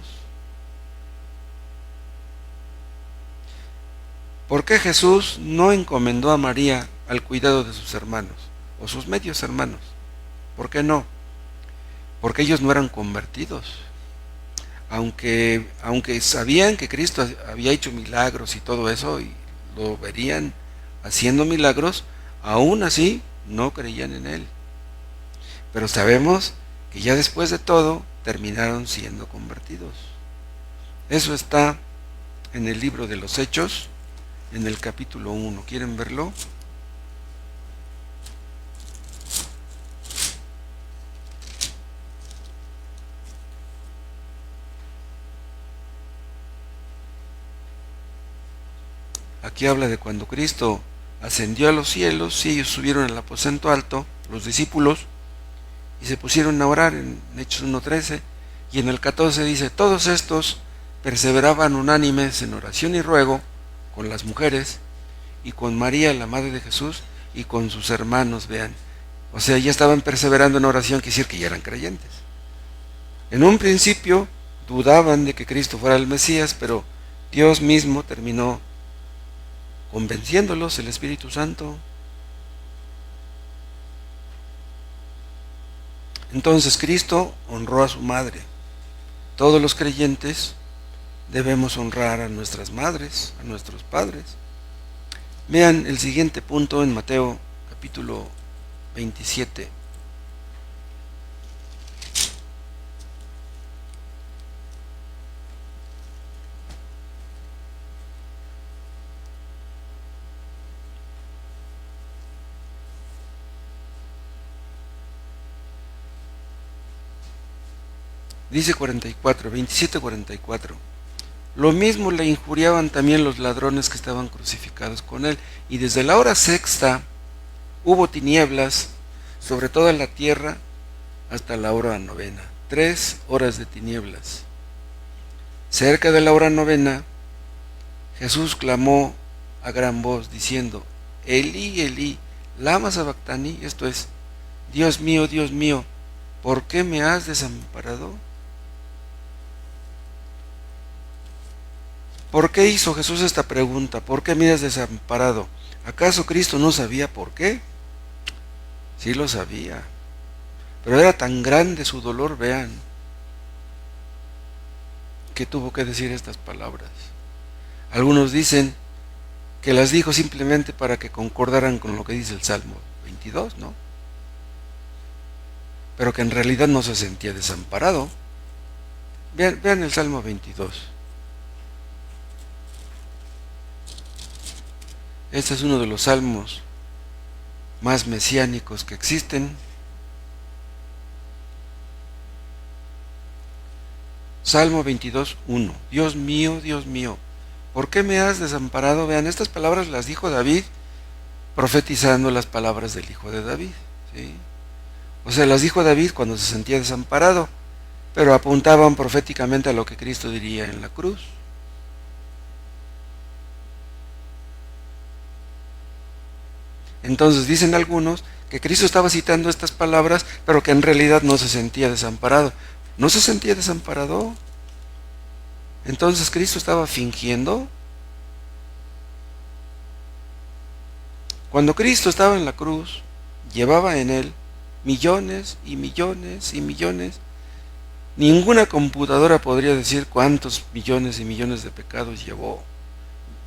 ¿Por qué Jesús no encomendó a María al cuidado de sus hermanos o sus medios hermanos? ¿Por qué no? Porque ellos no eran convertidos. Aunque sabían que Cristo había hecho milagros y todo eso, y lo verían haciendo milagros, aún así no creían en Él. Pero sabemos que ya después de todo terminaron siendo convertidos. Eso está en el libro de los Hechos, en el capítulo 1. ¿Quieren verlo? Aquí habla de cuando Cristo ascendió a los cielos y ellos subieron al aposento alto, los discípulos, y se pusieron a orar en Hechos 1:13, y en el 14 dice, todos estos perseveraban unánimes en oración y ruego con las mujeres y con María, la madre de Jesús, y con sus hermanos, vean. O sea, ya estaban perseverando en oración, quiere decir que ya eran creyentes. En un principio dudaban de que Cristo fuera el Mesías, pero Dios mismo terminó convenciéndolos, el Espíritu Santo. Entonces Cristo honró a su madre. Todos los creyentes debemos honrar a nuestras madres, a nuestros padres. Vean el siguiente punto en Mateo capítulo 27. Dice 44, 27:44. Lo mismo le injuriaban también los ladrones que estaban crucificados con él. Y desde la hora sexta hubo tinieblas sobre toda la tierra hasta la hora novena. 3 horas de tinieblas. Cerca de la hora novena, Jesús clamó a gran voz diciendo, Elí, Elí, lama sabactani, esto es, Dios mío, ¿por qué me has desamparado? ¿Por qué hizo Jesús esta pregunta? ¿Por qué me has desamparado? ¿Acaso Cristo no sabía por qué? Sí lo sabía, pero era tan grande su dolor, vean, que tuvo que decir estas palabras. Algunos dicen que las dijo simplemente para que concordaran con lo que dice el Salmo 22, ¿no? Pero que en realidad no se sentía desamparado. Vean el Salmo 22. Este es uno de los salmos más mesiánicos que existen. Salmo 22:1. Dios mío, ¿por qué me has desamparado? Vean, estas palabras las dijo David profetizando las palabras del hijo de David, ¿sí? O sea, las dijo David cuando se sentía desamparado, pero apuntaban proféticamente a lo que Cristo diría en la cruz. Entonces dicen algunos que Cristo estaba citando estas palabras, pero que en realidad no se sentía desamparado. ¿No se sentía desamparado? Entonces Cristo estaba fingiendo. Cuando Cristo estaba en la cruz, llevaba en él millones y millones y millones. Ninguna computadora podría decir cuántos millones y millones de pecados llevó.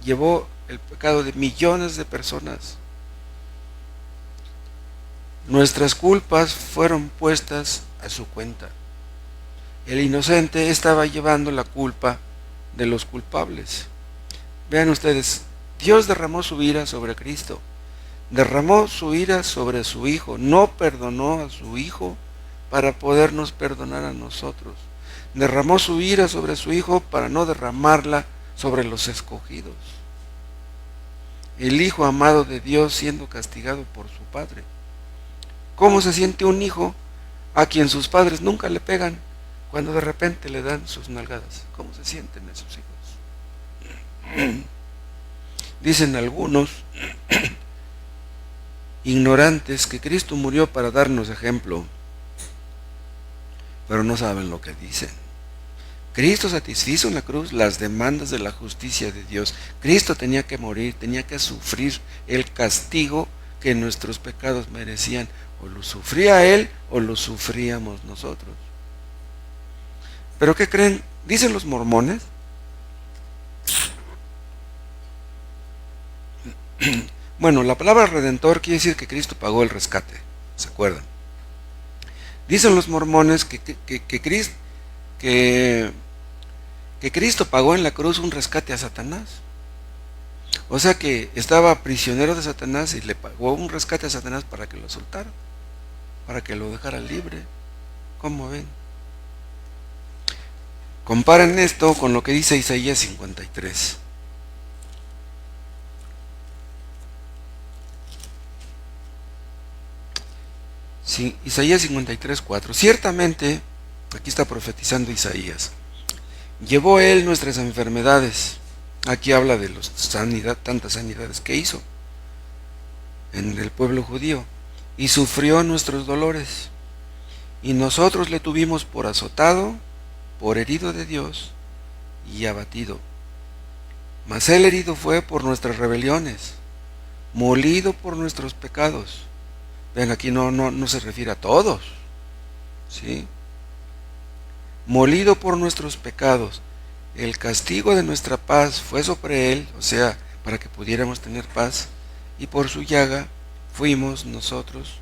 Llevó el pecado de millones de personas. Nuestras culpas fueron puestas a su cuenta. El inocente estaba llevando la culpa de los culpables. Vean ustedes, Dios derramó su ira sobre Cristo. Derramó su ira sobre su Hijo. No perdonó a su Hijo para podernos perdonar a nosotros. Derramó su ira sobre su Hijo para no derramarla sobre los escogidos. El Hijo amado de Dios siendo castigado por su Padre. ¿Cómo se siente un hijo a quien sus padres nunca le pegan, cuando de repente le dan sus nalgadas. ¿Cómo se sienten esos hijos? Dicen algunos ignorantes que Cristo murió para darnos ejemplo, pero no saben lo que dicen. Cristo satisfizo en la cruz las demandas de la justicia de Dios. Cristo tenía que morir, tenía que sufrir el castigo que nuestros pecados merecían. O lo sufría Él o lo sufríamos nosotros. ¿Pero qué creen? Dicen los mormones. Bueno, la palabra redentor quiere decir que Cristo pagó el rescate. ¿Se acuerdan? Dicen los mormones que Cristo pagó en la cruz un rescate a Satanás. O sea que estaba prisionero de Satanás y le pagó un rescate a Satanás para que lo soltara, para que lo dejara libre. ¿Cómo ven? Comparen esto con lo que dice Isaías 53. Sí, Isaías 53:4. Ciertamente, aquí está profetizando Isaías, llevó Él nuestras enfermedades. Aquí habla de tantas sanidades que hizo en el pueblo judío. Y sufrió nuestros dolores. Y nosotros le tuvimos por azotado, por herido de Dios y abatido. Mas Él herido fue por nuestras rebeliones, molido por nuestros pecados. Vean, aquí no se refiere a todos, ¿sí? Molido por nuestros pecados. El castigo de nuestra paz fue sobre Él, o sea, para que pudiéramos tener paz, y por su llaga fuimos nosotros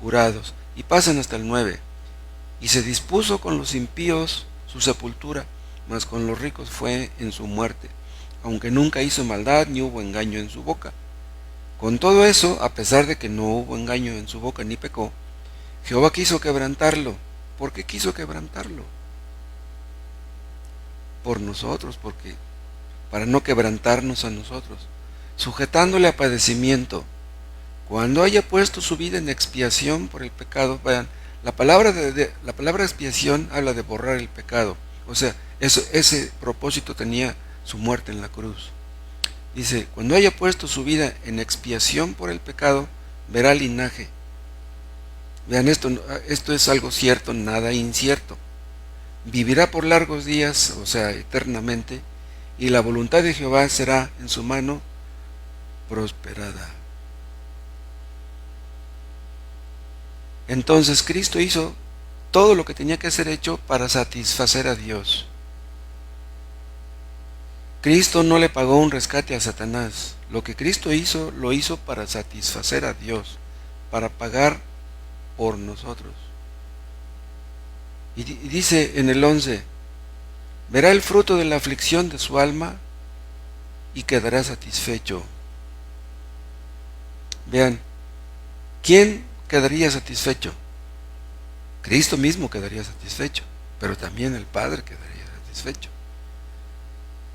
curados. Y pasen hasta el 9. Y se dispuso con los impíos su sepultura, mas con los ricos fue en su muerte, aunque nunca hizo maldad ni hubo engaño en su boca. Con todo eso, a pesar de que no hubo engaño en su boca ni pecó, Jehová quiso quebrantarlo. ¿Por qué quiso quebrantarlo? Por nosotros, porque para no quebrantarnos a nosotros, sujetándole a padecimiento. Cuando haya puesto su vida en expiación por el pecado, vean, la palabra expiación habla de borrar el pecado. O sea, ese propósito tenía su muerte en la cruz. Dice, cuando haya puesto su vida en expiación por el pecado, verá linaje. Vean, esto es algo cierto, nada incierto. Vivirá por largos días, o sea, eternamente, y la voluntad de Jehová será en su mano prosperada. Entonces Cristo hizo todo lo que tenía que ser hecho para satisfacer a Dios. Cristo no le pagó un rescate a Satanás. Lo que Cristo hizo, lo hizo para satisfacer a Dios, para pagar por nosotros. Y dice en el 11, verá el fruto de la aflicción de su alma y quedará satisfecho. Vean, ¿quién quedaría satisfecho? Cristo mismo quedaría satisfecho, pero también el Padre quedaría satisfecho.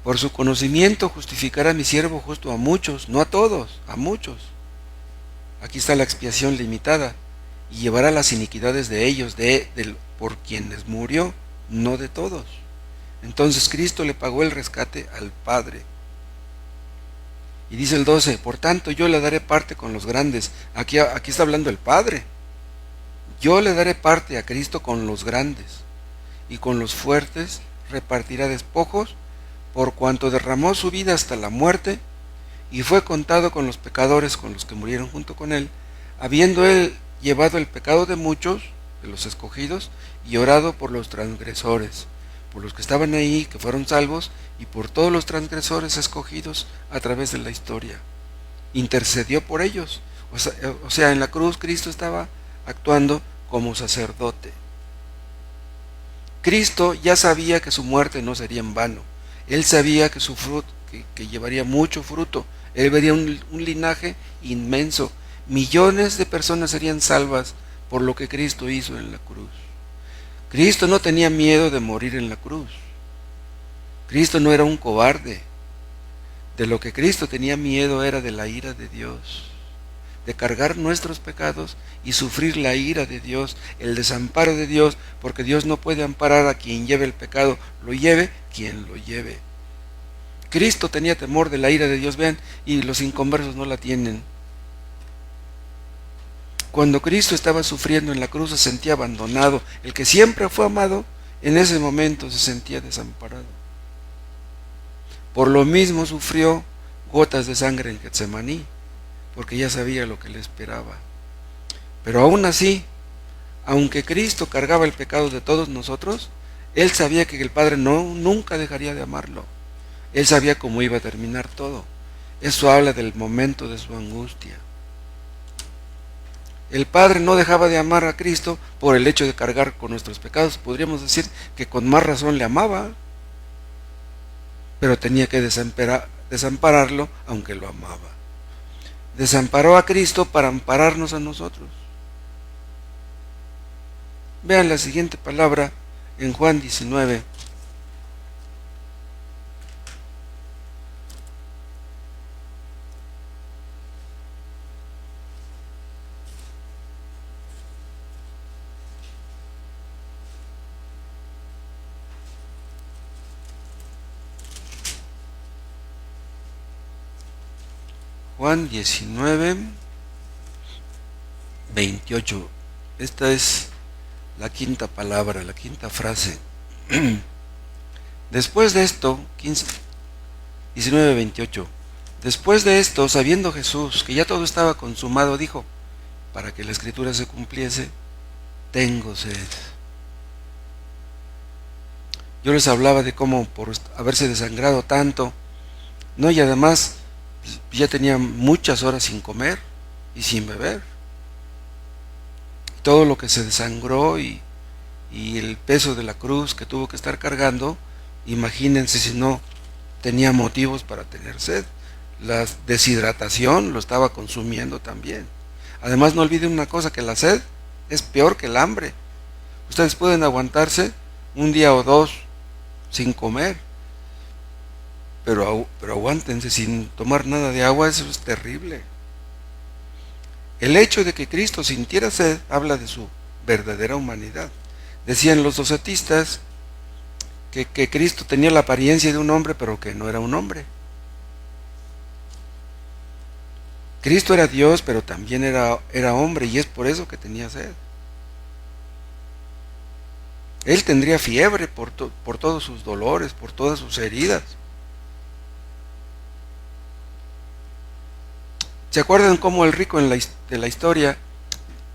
Por su conocimiento justificará a mi siervo justo a muchos, no a todos, a muchos. Aquí está la expiación limitada, y llevará las iniquidades de ellos, por quienes murió, no de todos. Entonces Cristo le pagó el rescate al Padre. Y dice el 12, por tanto yo le daré parte con los grandes. Aquí está hablando el Padre. Yo le daré parte a Cristo con los grandes, y con los fuertes repartirá despojos, por cuanto derramó su vida hasta la muerte, y fue contado con los pecadores, con los que murieron junto con él, habiendo él llevado el pecado de muchos, de los escogidos, y orado por los transgresores, por los que estaban ahí, que fueron salvos, y por todos los transgresores escogidos a través de la historia. Intercedió por ellos. O sea, en la cruz Cristo estaba actuando como sacerdote. Cristo ya sabía que su muerte no sería en vano. Él sabía que su fruto, que llevaría mucho fruto. Él vería un linaje inmenso. Millones de personas serían salvas por lo que Cristo hizo en la cruz. Cristo no tenía miedo de morir en la cruz. Cristo no era un cobarde. De lo que Cristo tenía miedo era de la ira de Dios. de cargar nuestros pecados y sufrir la ira de Dios, el desamparo de Dios, porque Dios no puede amparar a quien lleve el pecado, lo lleve quien lo lleve. Cristo tenía temor de la ira de Dios, vean, y los inconversos no la tienen. Cuando Cristo estaba sufriendo en la cruz se sentía abandonado. El que siempre fue amado, en ese momento se sentía desamparado. Por lo mismo sufrió gotas de sangre en Getsemaní, porque ya sabía lo que le esperaba. Pero aún así, aunque Cristo cargaba el pecado de todos nosotros, Él sabía que el Padre nunca dejaría de amarlo. Él sabía cómo iba a terminar todo. Eso habla del momento de su angustia. El Padre no dejaba de amar a Cristo por el hecho de cargar con nuestros pecados. Podríamos decir que con más razón le amaba, pero tenía que desampararlo aunque lo amaba. Desamparó a Cristo para ampararnos a nosotros. Vean la siguiente palabra en Juan 19. Juan 19, 28. Esta es la quinta palabra, la quinta frase. Después de esto, 19, 28. Después de esto, sabiendo Jesús que ya todo estaba consumado, dijo, para que la escritura se cumpliese, tengo sed. Yo les hablaba de cómo por haberse desangrado tanto, no, y además ya tenía muchas horas sin comer y sin beber. Todo lo que se desangró y el peso de la cruz que tuvo que estar cargando, imagínense si no tenía motivos para tener sed. La deshidratación lo estaba consumiendo también. Además, no olviden una cosa, que la sed es peor que el hambre. Ustedes pueden aguantarse un día o dos sin comer, pero aguántense sin tomar nada de agua, eso es terrible. El hecho de que Cristo sintiera sed habla de su verdadera humanidad. Decían los docetistas que Cristo tenía la apariencia de un hombre, pero que no era un hombre. Cristo era Dios, pero también era hombre, y es por eso que tenía sed. Él tendría fiebre por todos sus dolores, por todas sus heridas. ¿Se acuerdan cómo el rico de la historia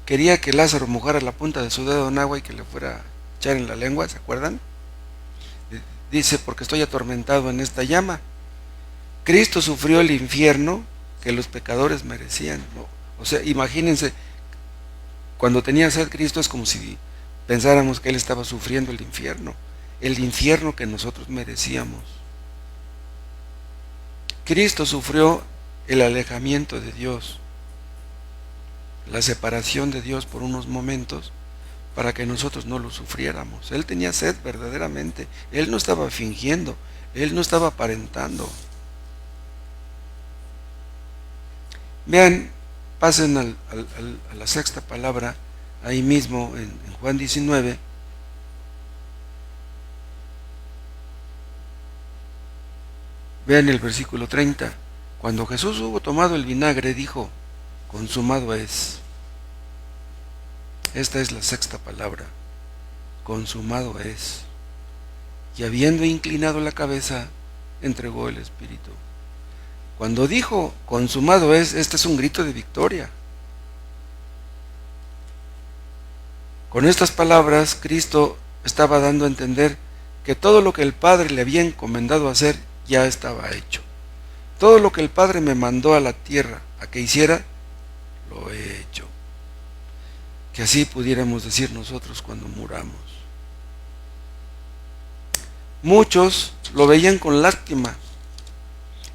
quería que Lázaro mojara la punta de su dedo en agua y que le fuera a echar en la lengua? ¿Se acuerdan? Dice, porque estoy atormentado en esta llama. Cristo sufrió el infierno que los pecadores merecían, ¿no? O sea, imagínense, cuando tenía sed Cristo es como si pensáramos que Él estaba sufriendo el infierno que nosotros merecíamos. Cristo sufrió el alejamiento de Dios, la separación de Dios por unos momentos, para que nosotros no lo sufriéramos. Él tenía sed verdaderamente, Él no estaba fingiendo, Él no estaba aparentando. Vean, pasen a la sexta palabra, ahí mismo en Juan 19. Vean el versículo 30. Cuando Jesús hubo tomado el vinagre, dijo, consumado es. Esta es la sexta palabra, consumado es. Y habiendo inclinado la cabeza, entregó el Espíritu. Cuando dijo, consumado es, este es un grito de victoria. Con estas palabras, Cristo estaba dando a entender que todo lo que el Padre le había encomendado hacer ya estaba hecho. Todo lo que el Padre me mandó a la tierra a que hiciera, lo he hecho. Que así pudiéramos decir nosotros cuando muramos. Muchos lo veían con lástima.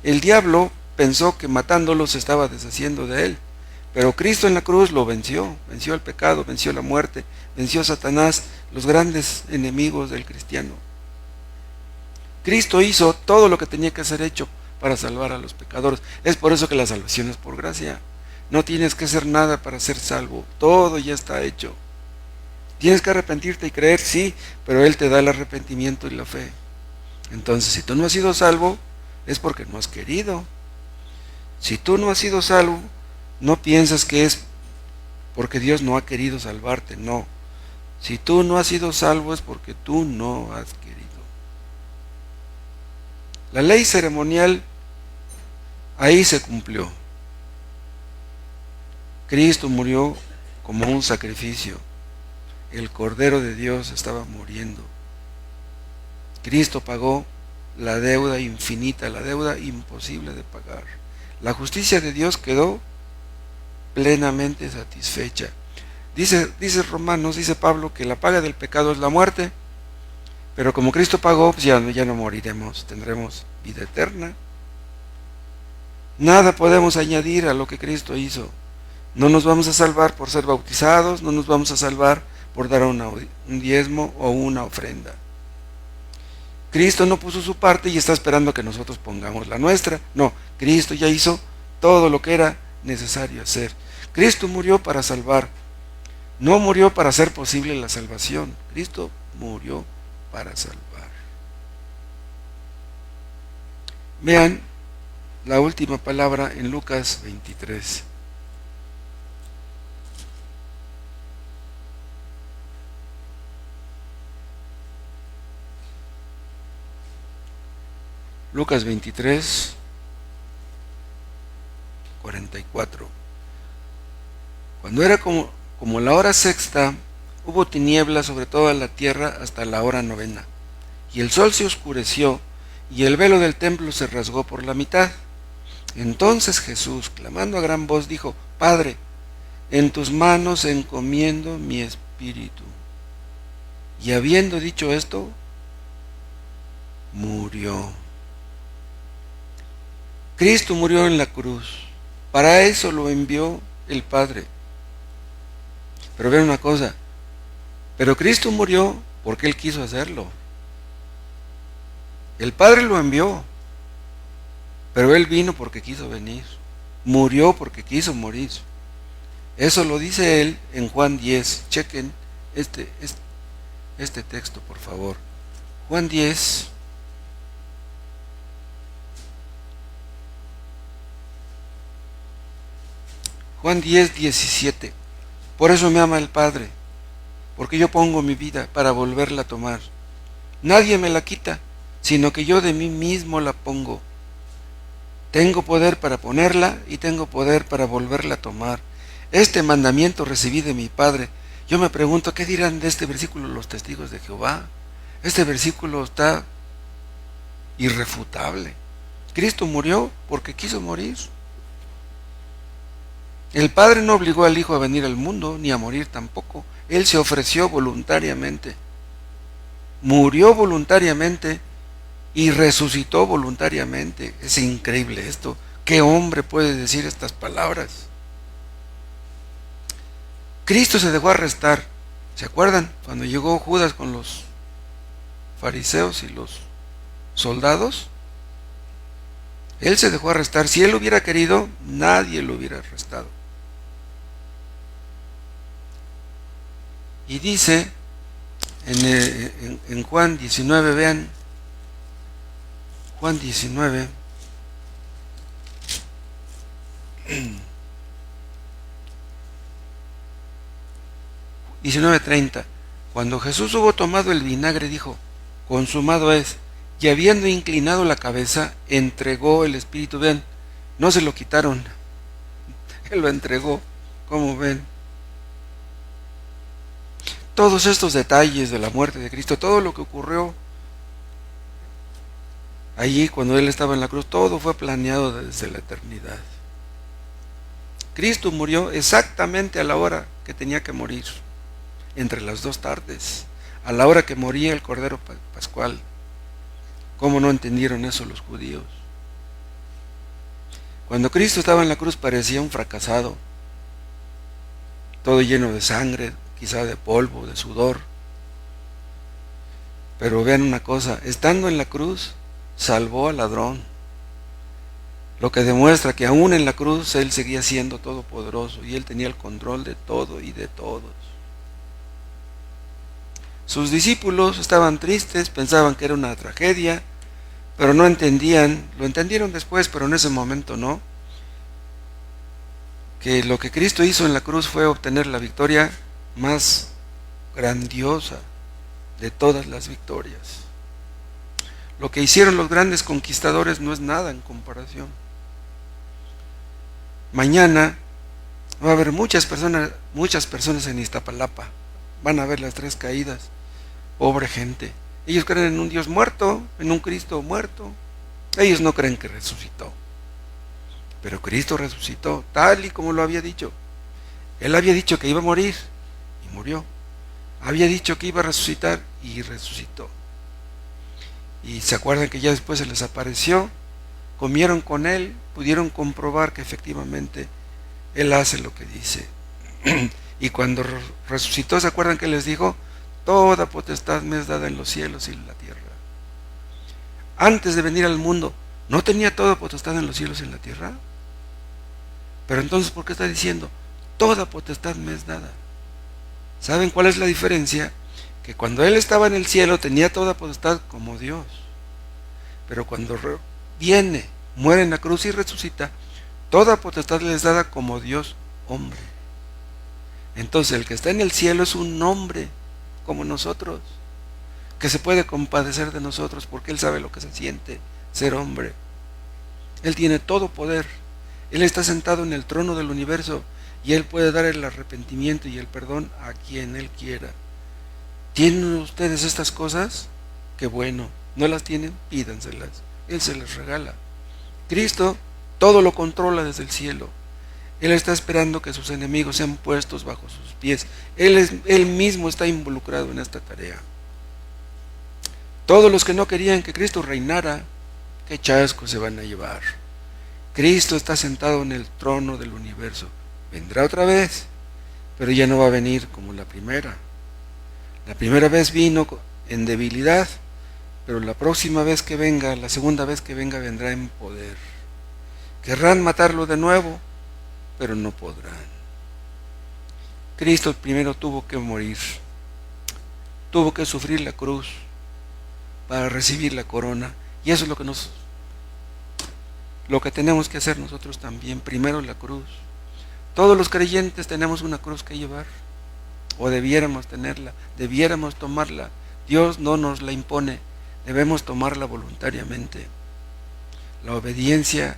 El diablo pensó que matándolo se estaba deshaciendo de él, pero Cristo en la cruz lo venció el pecado, venció la muerte, venció a Satanás, los grandes enemigos del cristiano. Cristo hizo todo lo que tenía que ser hecho para salvar a los pecadores. Es por eso que la salvación es por gracia. No tienes que hacer nada para ser salvo. Todo ya está hecho. Tienes que arrepentirte y creer, sí, pero Él te da el arrepentimiento y la fe. Entonces, si tú no has sido salvo, es porque no has querido. Si tú no has sido salvo, no piensas que es porque Dios no ha querido salvarte, no. Si tú no has sido salvo es porque tú no has querido. La ley ceremonial ahí se cumplió. Cristo murió como un sacrificio. El Cordero de Dios estaba muriendo. Cristo pagó la deuda infinita, la deuda imposible de pagar. La justicia de Dios quedó plenamente satisfecha. Dice Romanos, dice Pablo, que la paga del pecado es la muerte, pero como Cristo pagó, pues ya no moriremos, tendremos vida eterna. Nada podemos añadir a lo que Cristo hizo. No nos vamos a salvar por ser bautizados, no nos vamos a salvar por dar un diezmo o una ofrenda. Cristo no puso su parte y está esperando que nosotros pongamos la nuestra. No, Cristo ya hizo todo lo que era necesario hacer. Cristo murió para salvar. No murió para hacer posible la salvación. Cristo murió para salvar. Vean la última palabra en Lucas 23. Lucas 23, 44. Cuando era como la hora sexta, hubo tinieblas sobre toda la tierra hasta la hora novena, y el sol se oscureció, y el velo del templo se rasgó por la mitad. Entonces Jesús, clamando a gran voz, dijo: Padre, en tus manos encomiendo mi espíritu. Y habiendo dicho esto, murió. Cristo murió en la cruz. Para eso lo envió el Padre. Pero vean una cosa, pero Cristo murió porque Él quiso hacerlo. El Padre lo envió, pero Él vino porque quiso venir. Murió porque quiso morir. Eso lo dice Él en Juan 10. Chequen este texto, por favor. Juan 10. Juan 10, 17. Por eso me ama el Padre, porque yo pongo mi vida para volverla a tomar. Nadie me la quita, sino que yo de mí mismo la pongo. Tengo poder para ponerla y tengo poder para volverla a tomar. Este mandamiento recibí de mi Padre. Yo me pregunto, ¿qué dirán de este versículo los testigos de Jehová? Este versículo está irrefutable. Cristo murió porque quiso morir. El Padre no obligó al Hijo a venir al mundo, ni a morir tampoco. Él se ofreció voluntariamente. Murió voluntariamente y resucitó voluntariamente. Es increíble esto. ¿Qué hombre puede decir estas palabras? Cristo se dejó arrestar. ¿Se acuerdan? Cuando llegó Judas con los fariseos y los soldados. Él se dejó arrestar. Si él hubiera querido, nadie lo hubiera arrestado. Y dice en Juan 19, vean, Juan 19, 19:30, cuando Jesús hubo tomado el vinagre, dijo: consumado es, y habiendo inclinado la cabeza, entregó el Espíritu. Vean, no se lo quitaron, Él lo entregó, como ven. Todos estos detalles de la muerte de Cristo, todo lo que ocurrió allí cuando Él estaba en la cruz, todo fue planeado desde la eternidad. Cristo murió exactamente a la hora que tenía que morir, entre las dos tardes, a la hora que moría el Cordero Pascual. ¿Cómo no entendieron eso los judíos? Cuando Cristo estaba en la cruz parecía un fracasado, todo lleno de sangre, quizá de polvo, de sudor. Pero vean una cosa, estando en la cruz, salvó al ladrón. lo que demuestra que aún en la cruz Él seguía siendo todopoderoso y Él tenía el control de todo y de todos. Sus discípulos estaban tristes, pensaban que era una tragedia, pero no entendían, lo entendieron después, pero en ese momento no, que lo que Cristo hizo en la cruz fue obtener la victoria más grandiosa de todas las victorias. Lo que hicieron los grandes conquistadores no es nada en comparación. Mañana va a haber muchas personas en Iztapalapa. Van a ver las 3 caídas. Pobre gente. Ellos creen en un Dios muerto, en un Cristo muerto. Ellos no creen que resucitó. Pero Cristo resucitó, tal y como lo había dicho. Él había dicho que iba a morir y murió. Había dicho que iba a resucitar y resucitó. Y se acuerdan que ya después se les apareció, comieron con Él, pudieron comprobar que efectivamente Él hace lo que dice. Y cuando resucitó, ¿se acuerdan que les dijo? Toda potestad me es dada en los cielos y en la tierra. Antes de venir al mundo, ¿no tenía toda potestad en los cielos y en la tierra? Pero entonces, ¿por qué está diciendo? Toda potestad me es dada. ¿Saben cuál es la diferencia? Que cuando Él estaba en el cielo tenía toda potestad como Dios. Pero cuando viene, muere en la cruz y resucita, toda potestad le es dada como Dios hombre. Entonces el que está en el cielo es un hombre como nosotros, que se puede compadecer de nosotros porque Él sabe lo que se siente ser hombre. Él tiene todo poder. Él está sentado en el trono del universo y Él puede dar el arrepentimiento y el perdón a quien Él quiera. ¿Tienen ustedes estas cosas? Qué bueno. ¿No las tienen? Pídanselas. Él se las regala. Cristo todo lo controla desde el cielo. Él está esperando que sus enemigos sean puestos bajo sus pies. Él mismo está involucrado en esta tarea. Todos los que no querían que Cristo reinara, qué chasco se van a llevar. Cristo está sentado en el trono del universo. Vendrá otra vez, pero ya no va a venir como la primera. La primera vez vino en debilidad, pero la próxima vez que venga, la segunda vez que venga, vendrá en poder. Querrán matarlo de nuevo, pero no podrán. Cristo primero tuvo que morir, tuvo que sufrir la cruz para recibir la corona, y eso es lo que tenemos que hacer nosotros también. Primero la cruz. Todos los creyentes tenemos una cruz que llevar, o debiéramos tenerla, debiéramos tomarla. Dios no nos la impone, debemos tomarla voluntariamente. La obediencia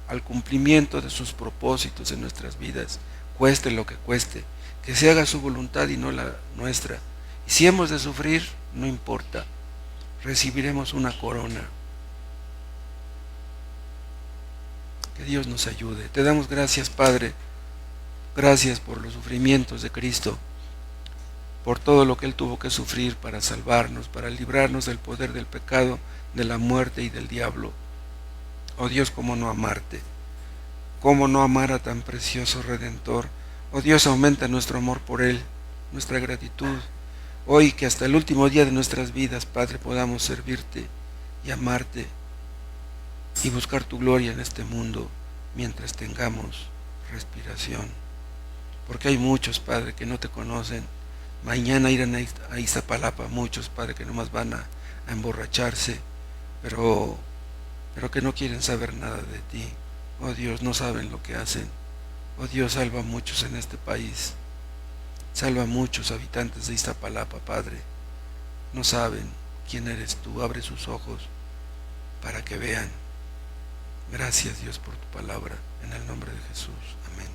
al cumplimiento de sus propósitos en nuestras vidas, cueste lo que cueste, que se haga su voluntad y no la nuestra. Y si hemos de sufrir, no importa, recibiremos una corona. Que Dios nos ayude. Te damos gracias, Padre, gracias por los sufrimientos de Cristo, por todo lo que Él tuvo que sufrir para salvarnos, para librarnos del poder del pecado, de la muerte y del diablo. Oh Dios, ¿cómo no amarte? ¿Cómo no amar a tan precioso Redentor? Oh Dios, aumenta nuestro amor por Él, nuestra gratitud. Hoy que hasta el último día de nuestras vidas, Padre, podamos servirte y amarte y buscar tu gloria en este mundo mientras tengamos respiración. Porque hay muchos, Padre, que no te conocen. Mañana irán a Iztapalapa muchos, Padre, que nomás van a emborracharse, pero que no quieren saber nada de ti. Oh Dios, no saben lo que hacen. Oh Dios, salva a muchos en este país. Salva a muchos habitantes de Iztapalapa, Padre. No saben quién eres tú. Abre sus ojos para que vean. Gracias, Dios, por tu palabra. En el nombre de Jesús. Amén.